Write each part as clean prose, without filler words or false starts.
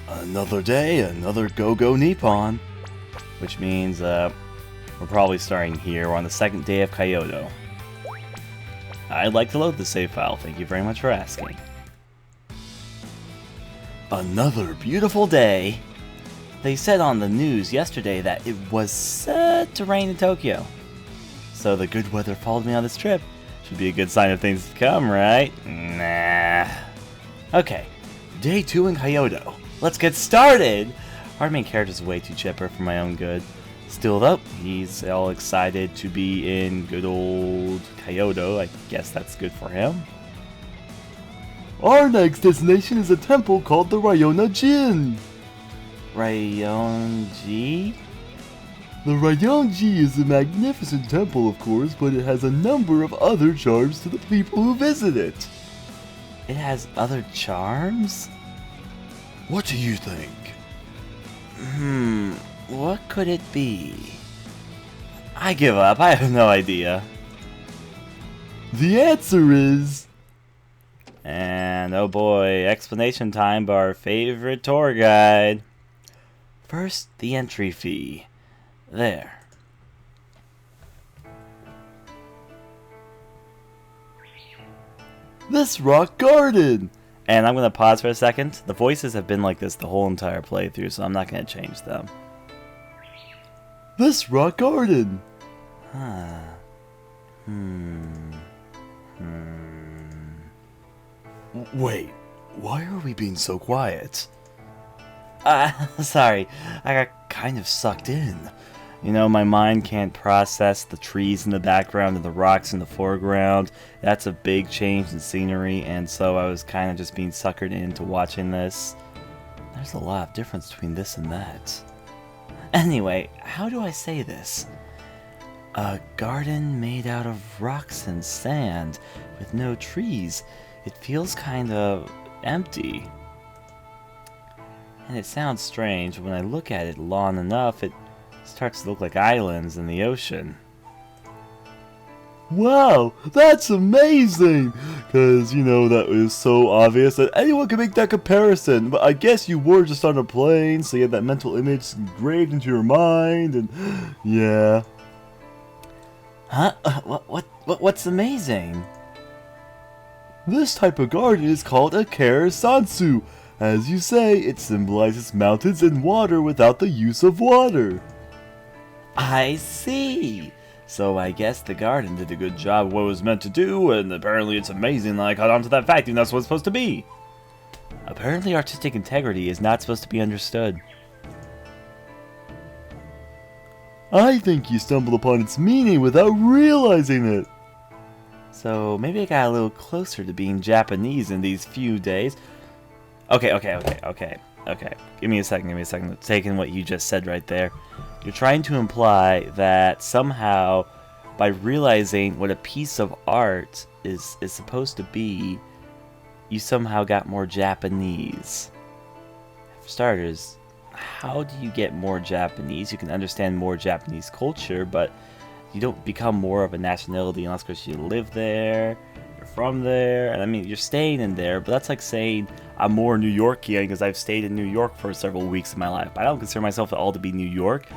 Another day, another go-go Nippon. Which means, we're probably starting here. We're on the second day of Kyoto. I'd like to load the save file, thank you very much for asking. Another beautiful day. They said on the news yesterday that it was set to rain in Tokyo. So the good weather followed me on this trip. Should be a good sign of things to come, right? Nah. Okay, day 2 in Kyoto. Let's get started! Our main character's way too chipper for my own good. Still though, he's all excited to be in good old Kyoto. I guess that's good for him. Our next destination is a temple called the Ryona-jin. Ryonji? The Ryonji is a magnificent temple, of course, but it has a number of other charms to the people who visit it. It has other charms? What do you think? What could it be? I give up, I have no idea. The answer is... And oh boy, explanation time by our favorite tour guide. First, the entry fee. There. This rock garden! And I'm going to pause for a second. The voices have been like this the whole entire playthrough, so I'm not going to change them. This rock garden! Wait, why are we being so quiet? Sorry, I got kind of sucked in. You know, my mind can't process the trees in the background and the rocks in the foreground. That's a big change in scenery, and so I was kind of just being suckered into watching this. There's a lot of difference between this and that. Anyway, how do I say this? A garden made out of rocks and sand, with no trees. It feels kind of empty. And it sounds strange, when I look at it long enough, it starts to look like islands in the ocean. Wow, that's amazing! Cause, you know, that was so obvious that anyone could make that comparison. But I guess you were just on a plane, so you had that mental image engraved into your mind, and yeah. Huh? What's amazing? This type of garden is called a karasansu. As you say, it symbolizes mountains and water without the use of water. I see. So I guess the garden did a good job of what it was meant to do, and apparently it's amazing that I caught on to that fact, even that's what it's supposed to be. Apparently artistic integrity is not supposed to be understood. I think you stumbled upon its meaning without realizing it. So maybe I got a little closer to being Japanese in these few days. Okay. Give me a second. Taking what you just said right there. You're trying to imply that somehow, by realizing what a piece of art is supposed to be, you somehow got more Japanese. For starters, how do you get more Japanese? You can understand more Japanese culture, but you don't become more of a nationality unless because you live there, you're from there, and I mean, you're staying in there, but that's like saying I'm more New Yorkian because I've stayed in New York for several weeks in my life. But I don't consider myself at all to be New York.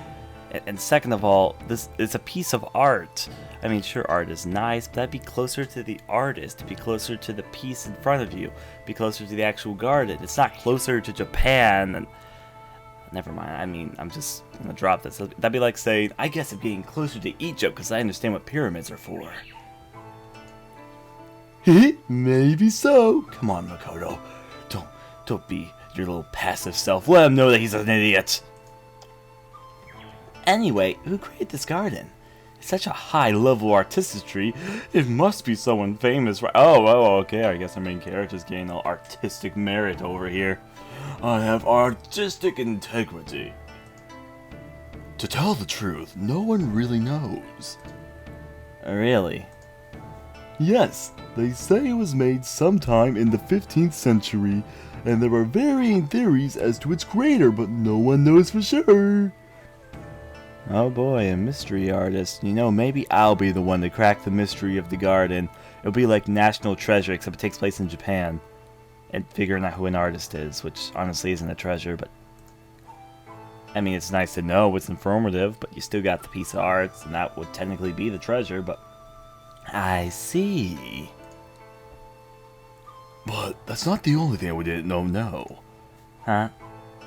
And second of all, this is a piece of art. I mean, sure, art is nice, but that'd be closer to the artist, be closer to the piece in front of you, be closer to the actual garden. It's not closer to Japan. And never mind. I mean, I'm just gonna drop this. That'd be like saying, I guess I'm getting closer to Egypt because I understand what pyramids are for. Maybe so. Come on, Makoto. Don't be your little passive self. Let him know that he's an idiot. Anyway, who created this garden? It's such a high level artistry. It must be someone famous, right? Oh, okay. I guess our main character's getting all artistic merit over here. I have artistic integrity. To tell the truth, no one really knows. Really? Yes, they say it was made sometime in the 15th century, and there are varying theories as to its creator, but no one knows for sure. Oh boy, a mystery artist. You know, maybe I'll be the one to crack the mystery of the garden. It'll be like National Treasure, except it takes place in Japan. and figuring out who an artist is, which honestly isn't a treasure, but I mean, it's nice to know, it's informative, but you still got the piece of art, and that would technically be the treasure, but I see. But that's not the only thing we didn't know. Huh?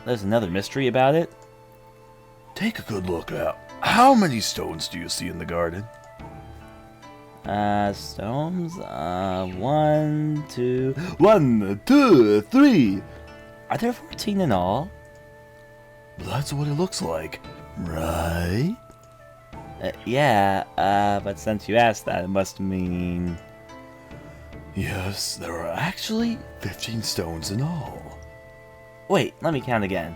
There's another mystery about it? Take a good look out. How many stones do you see in the garden? Stones? 1, 2... 1, 2, 3. Are there 14 in all? That's what it looks like, right? Yeah, but since you asked that, it must mean... Yes, there are actually 15 stones in all. Wait, let me count again.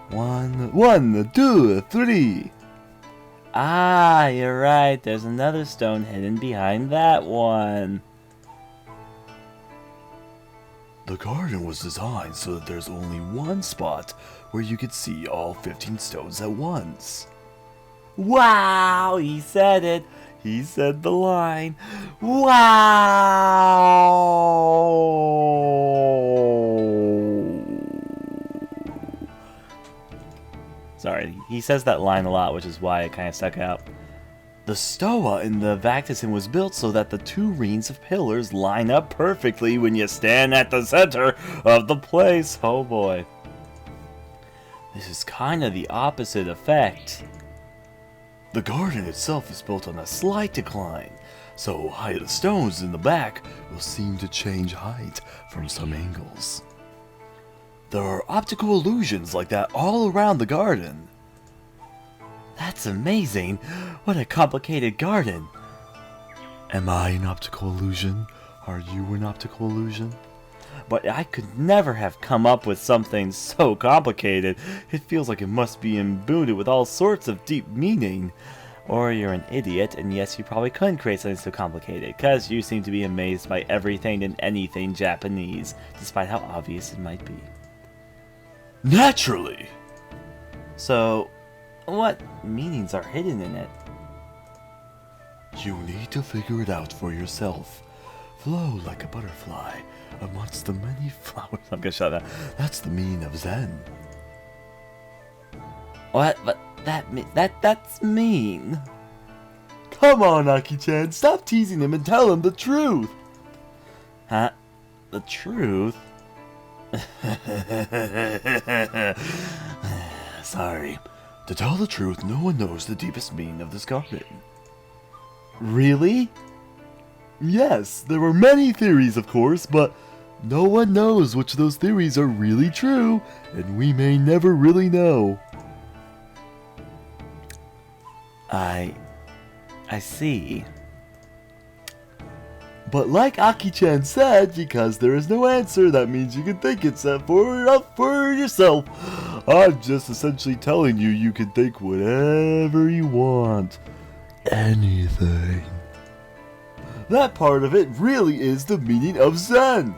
1, 2, 3. Ah, you're right. There's another stone hidden behind that one. The garden was designed so that there's only one spot where you could see all 15 stones at once. Wow, he said it. He said the line. Wow! Sorry, he says that line a lot, which is why it kind of stuck out. The stoa in the Vactison was built so that the two rings of pillars line up perfectly when you stand at the center of the place. Oh boy. This is kind of the opposite effect. The garden itself is built on a slight decline, so height of stones in the back will seem to change height from some angles. There are optical illusions like that all around the garden. That's amazing. What a complicated garden. Am I an optical illusion? Are you an optical illusion? But I could never have come up with something so complicated. It feels like it must be imbued with all sorts of deep meaning. Or you're an idiot, and yes, you probably couldn't create something so complicated, because you seem to be amazed by everything and anything Japanese, despite how obvious it might be. Naturally! So, what meanings are hidden in it? You need to figure it out for yourself. Flow like a butterfly amongst the many flowers. I'm gonna shut up. That's the meaning of Zen. What? But that's mean. Come on, Aki-chan, stop teasing him and tell him the truth. Huh? The truth? Sorry. To tell the truth, no one knows the deepest meaning of this garden. Really? Yes, there are many theories, of course, but no one knows which of those theories are really true, and we may never really know. I see. But like Aki-chan said, because there is no answer, that means you can think it up for yourself. I'm just essentially telling you you can think whatever you want. Anything. That part of it really is the meaning of Zen.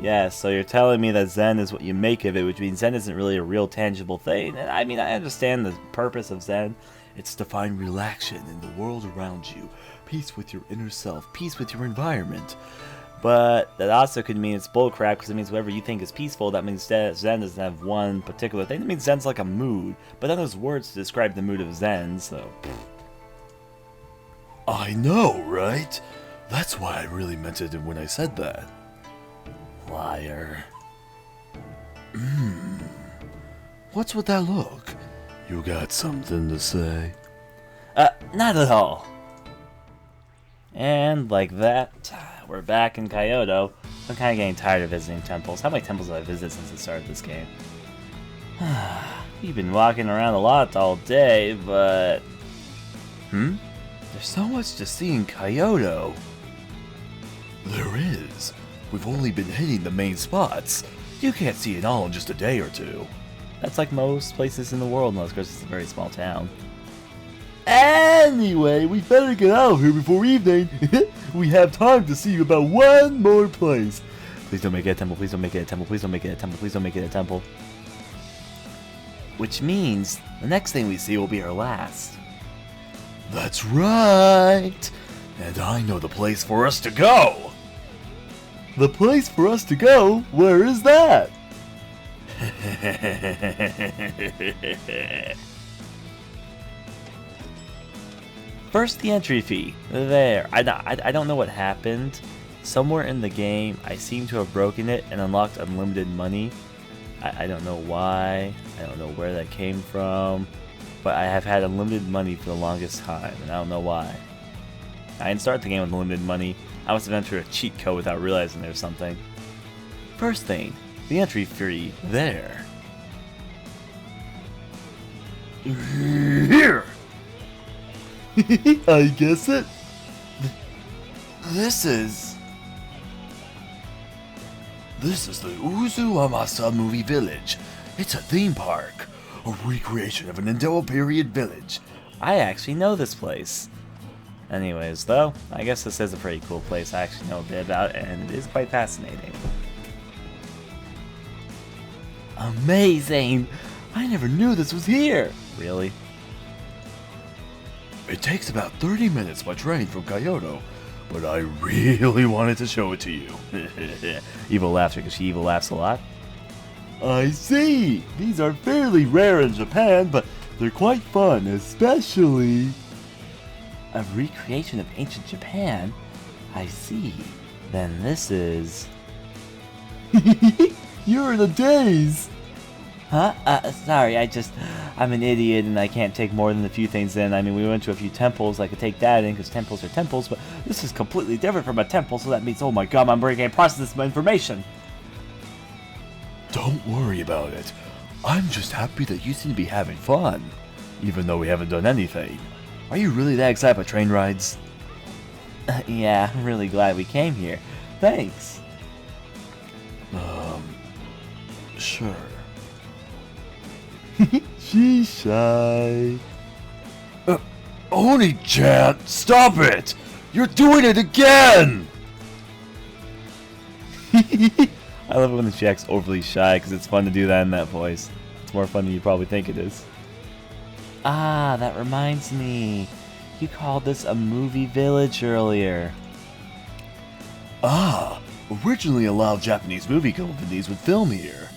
Yeah, so you're telling me that Zen is what you make of it, which means Zen isn't really a real tangible thing. And I mean, I understand the purpose of Zen. It's to find relaxation in the world around you, peace with your inner self, peace with your environment. But that also could mean it's bullcrap, because it means whatever you think is peaceful, that means Zen doesn't have one particular thing. That means Zen's like a mood. But then there's words to describe the mood of Zen, so... I know, right? That's why I really meant it when I said that. Liar. What's with that look? You got something to say? Not at all. And like that, we're back in Kyoto. I'm kind of getting tired of visiting temples. How many temples have I visited since the start of this game? You've been walking around a lot all day, but... There's so much to see in Kyoto. There is. We've only been hitting the main spots. You can't see it all in just a day or two. That's like most places in the world, unless of course it's a very small town. Anyway, we better get out of here before evening. We have time to see about one more place. Please don't make it a temple, please don't make it a temple, please don't make it a temple, please don't make it a temple. Which means the next thing we see will be our last. That's right. And I know the place for us to go. The place for us to go? Where is that? First, the entry fee. There. I don't know what happened. Somewhere in the game, I seem to have broken it and unlocked unlimited money. I don't know why. I don't know where that came from. But I have had unlimited money for the longest time, and I don't know why. I didn't start the game with unlimited money. I must have entered a cheat code without realizing there was something. First thing, the entry fee. There. Here! I guess it. This is the Uzumasa Movie Village. It's a theme park, a recreation of an Nintendo period village. I actually know this place. Anyways, though, I guess this is a pretty cool place I actually know a bit about, and it is quite fascinating. Amazing! I never knew this was here! Really? It takes about 30 minutes by train from Kyoto, but I really wanted to show it to you. Evil laughs because she evil laughs a lot. I see! These are fairly rare in Japan, but they're quite fun, especially... A recreation of ancient Japan? I see. Then this is... You're in a daze! Huh? Sorry, I'm an idiot and I can't take more than a few things in. I mean, we went to a few temples, I could take that in because temples are temples, but this is completely different from a temple, so that means, oh my god, I'm bringing and process this information. Don't worry about it. I'm just happy that you seem to be having fun, even though we haven't done anything. Are you really that excited about train rides? Yeah, I'm really glad we came here. Thanks. Sure. She's shy. Oni-chan, stop it! You're doing it again! I love it when she acts overly shy because it's fun to do that in that voice. It's more fun than you probably think it is. Ah, that reminds me. You called this a movie village earlier. Ah, originally allowed Japanese movie companies would film here.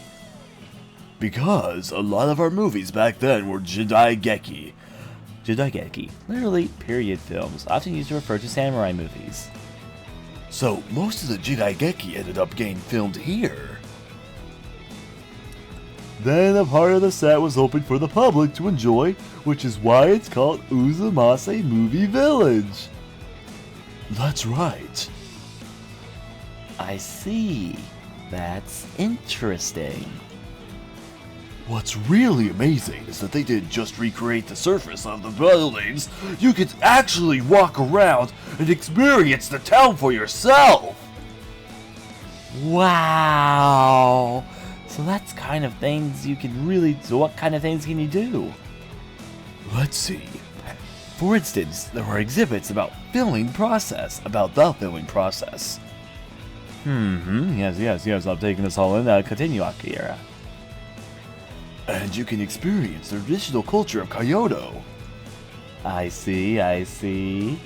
Because a lot of our movies back then were jidaigeki. Jidaigeki, literally period films, often used to refer to samurai movies. So most of the jidaigeki ended up getting filmed here. Then a part of the set was open for the public to enjoy, which is why it's called Uzumasa Movie Village. That's right. I see. That's interesting. What's really amazing is that they didn't just recreate the surface of the buildings. You could actually walk around and experience the town for yourself. Wow. So that's kind of things you can really... So what kind of things can you do? Let's see. For instance, there were exhibits about the filming process. Yes, I'm taking this all in. Continue, Akira. And you can experience the traditional culture of Kyoto. I see. And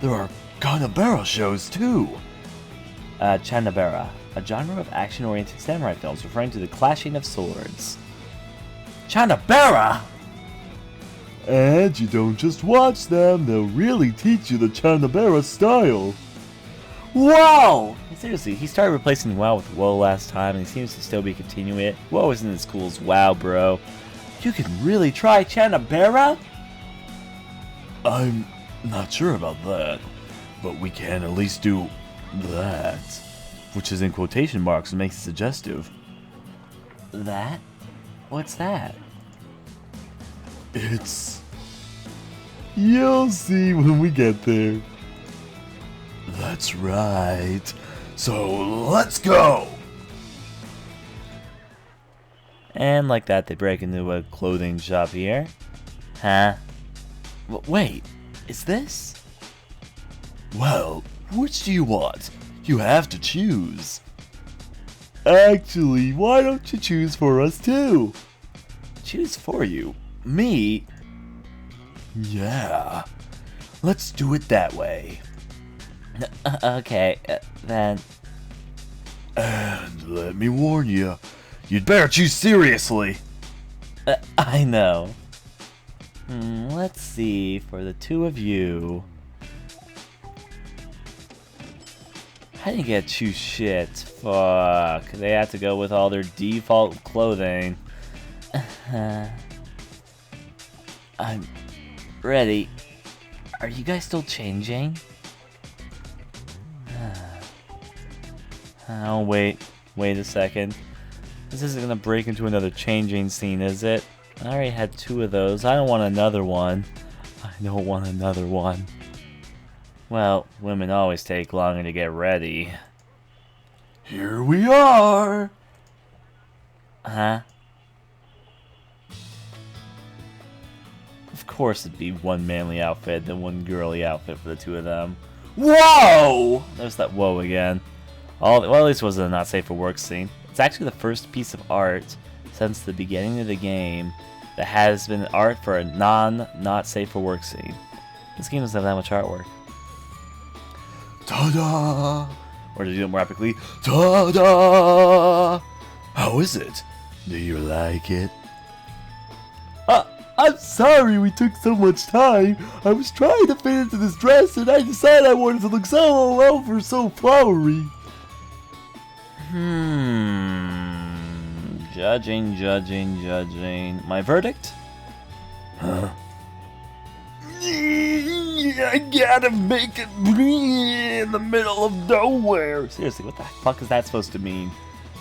there are Kanabara shows too. Chanabara, a genre of action-oriented samurai films referring to the clashing of swords. Chanabara! And you don't just watch them, they'll really teach you the Chanabara style. Wow! Seriously, he started replacing WoW with WoW last time, and he seems to still be continuing it. WoW isn't as cool as WoW, bro. You can really try Chanabara? I'm not sure about that, but we can at least do that. Which is in quotation marks and makes it suggestive. That? What's that? It's... You'll see when we get there. That's right. So let's go! And like that, they break into a clothing shop here. Huh? Wait, is this? Well, which do you want? You have to choose. Actually, why don't you choose for us too? Choose for you? Me? Yeah. Let's do it that way. Okay, then. And let me warn you, you'd better choose seriously. I know. Let's see, for the two of you. I didn't get to choose shit. Fuck. They had to go with all their default clothing. I'm ready. Are you guys still changing? Oh, wait a second. This isn't gonna break into another changing scene, is it? I already had 2 of those. I don't want another one. I don't want another one. Well, women always take longer to get ready. Here we are. Huh? Of course it'd be one manly outfit, then one girly outfit for the 2 of them. Whoa! There's that whoa again. Well, at least it wasn't a not safe for work scene. It's actually the first piece of art since the beginning of the game that has been art for a not safe for work scene. This game doesn't have that much artwork. Ta-da! Or to do it more epically, Ta-da! How is it? Do you like it? I'm sorry we took so much time. I was trying to fit into this dress and I decided I wanted to look so so flowery. Judging. My verdict? Huh? I gotta make it in the middle of nowhere. Seriously, what the fuck is that supposed to mean?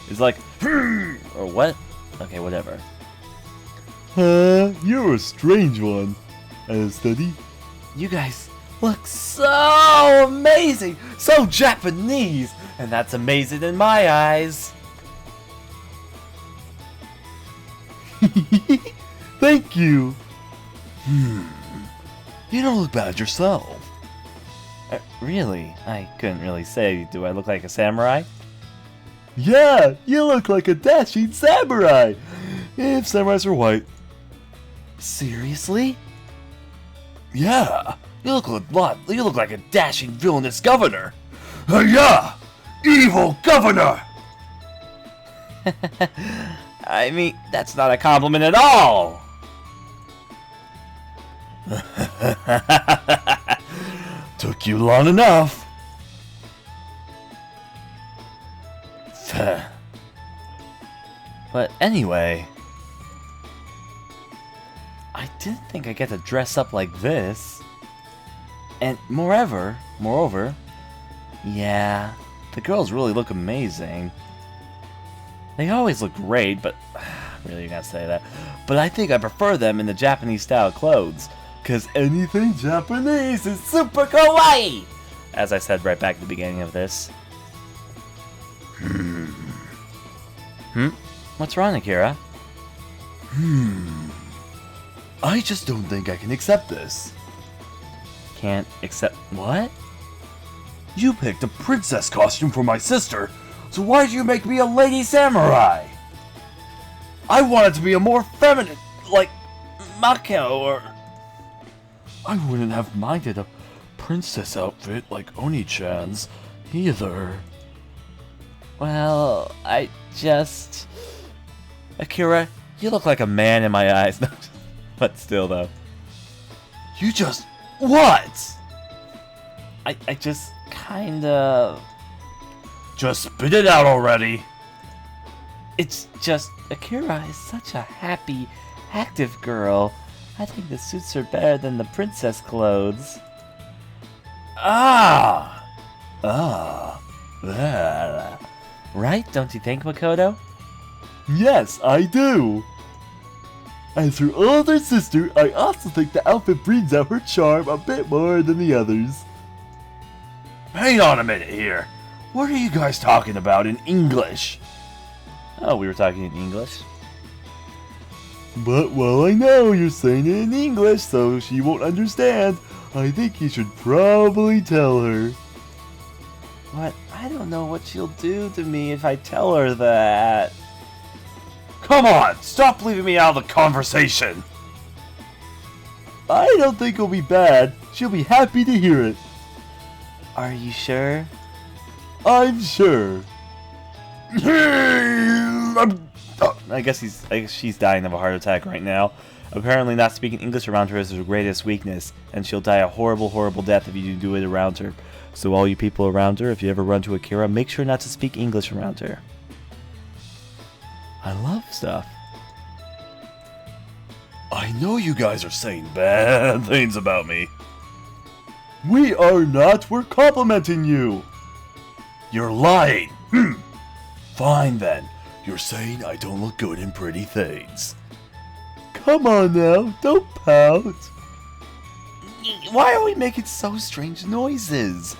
It's like, or what? Okay, whatever. You're a strange one. Study? You guys look so amazing, so Japanese, and that's amazing in my eyes. Thank you. You don't look bad yourself. Really? I couldn't really say. Do I look like a samurai? Yeah, you look like a dashing samurai. If samurais were white. Seriously? Yeah, you look like a dashing villainous governor. Yeah, evil governor. I mean, that's not a compliment at all. Took you long enough. But anyway, I didn't think I'd get to dress up like this. And moreover, yeah, the girls really look amazing. They always look great, but really you gotta say that. But I think I prefer them in the Japanese style clothes, cause anything Japanese is super kawaii! As I said right back at the beginning of this. What's wrong, Akira? I just don't think I can accept this. Can't accept what? You picked a princess costume for my sister, so why'd you make me a lady samurai? I wanted to be a more feminine, like Mako or... I wouldn't have minded a princess outfit like Oni-chan's either. Well, I just... Akira, you look like a man in my eyes. But still, though. You just... What? I just kinda... Just spit it out already. It's just... Akira is such a happy, active girl. I think the suits are better than the princess clothes. Ah! Right? Don't you think, Makoto? Yes, I do. As her older sister, I also think the outfit brings out her charm a bit more than the others. Hang on a minute here. What are you guys talking about in English? Oh, we were talking in English? But well, I know you're saying it in English, so she won't understand. I think you should probably tell her. What? I don't know what she'll do to me if I tell her that. Come on, stop leaving me out of the conversation. I don't think it'll be bad. She'll be happy to hear it. Are you sure? I'm sure. I guess she's dying of a heart attack right now. Apparently not speaking English around her is her greatest weakness, and she'll die a horrible, horrible death if you do it around her. So all you people around her, if you ever run to Akira, make sure not to speak English around her. I love stuff. I know you guys are saying bad things about me. We are not. We're complimenting you. You're lying. Fine then. You're saying I don't look good in pretty things. Come on now, don't pout. Why are we making so strange noises?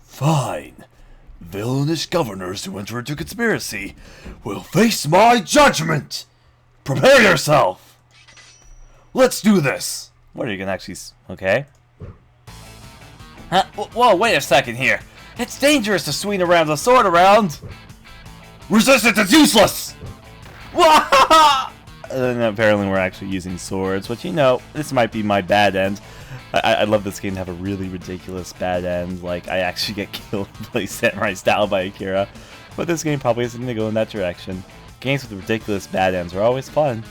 Fine. Villainous governors who enter into conspiracy will face my judgment. Prepare yourself. Let's do this. What are you gonna actually... Okay. Huh? Whoa, wait a second here. It's dangerous to swing around the sword around. Resistance is useless. And then apparently we're actually using swords, which, you know, this might be my bad end. I love this game to have a really ridiculous bad end, like I actually get killed play samurai style by Akira. But this game probably isn't going to go in that direction. Games with ridiculous bad ends are always fun.